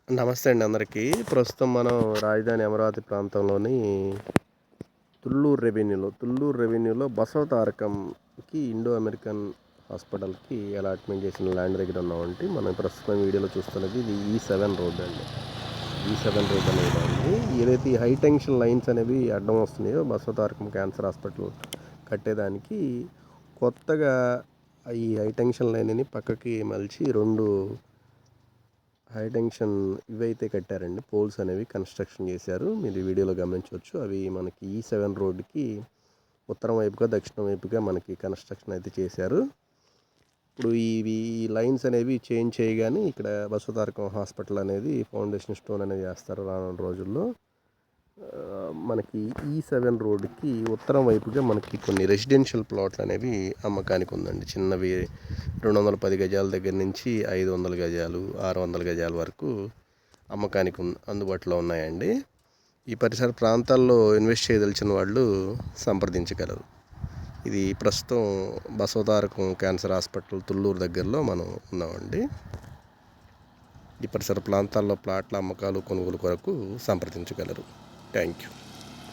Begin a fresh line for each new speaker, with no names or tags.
నమస్తే అండి అందరికీ. ప్రస్తుతం మనం రాజధాని అమరావతి ప్రాంతంలోని తుళ్ళూరు రెవెన్యూలో బసవ తారకంకి ఇండో అమెరికన్ హాస్పిటల్కి అలాట్మెంట్ చేసిన ల్యాండ్ దగ్గర ఉన్నామంటే మనం ప్రస్తుతం వీడియోలో చూస్తున్నది ఇది E7 రోడ్ అండి. E7 రోడ్ అనేది ఉంది. ఏదైతే ఈ హై టెన్షన్ లైన్స్ అనేవి అడ్డం వస్తున్నాయో బసవ తారకం క్యాన్సర్ హాస్పిటల్ కట్టేదానికి కొత్తగా ఈ హై టెన్షన్ లైన్ని పక్కకి మలిచి రెండు హై టెన్షన్ ఇవైతే కట్టారండి. పోల్స్ అనేవి కన్స్ట్రక్షన్ చేశారు. మీరు ఈ వీడియోలో గమనించవచ్చు. అవి మనకి E7 రోడ్డుకి ఉత్తరం వైపుగా దక్షిణం వైపుగా మనకి కన్స్ట్రక్షన్ అయితే చేశారు. ఇప్పుడు ఈ లైన్స్ అనేవి చేంజ్ చేయగానే ఇక్కడ బసవతారకం హాస్పిటల్ అనేది ఫౌండేషన్ స్టోన్ అనేది వేస్తారు రానున్న రోజుల్లో. మనకి E7 రోడ్డుకి ఉత్తరం వైపుగా మనకి కొన్ని రెసిడెన్షియల్ ప్లాట్లు అనేవి అమ్మకానికి ఉందండి. చిన్నవి 210 గజాల దగ్గర నుంచి 500 గజాలు 600 గజాల వరకు అమ్మకానికి అందుబాటులో ఉన్నాయండి. ఈ పరిసర ప్రాంతాల్లో ఇన్వెస్ట్ చేయదలిచిన వాళ్ళు సంప్రదించగలరు. ఇది ప్రస్తుతం బసవతారకం క్యాన్సర్ హాస్పిటల్ తుళ్ళూరు దగ్గరలో మనం ఉన్నామండి. ఈ పరిసర ప్రాంతాల్లో ప్లాట్ల అమ్మకాలు కొనుగోలు కొరకు సంప్రదించగలరు. Thank you.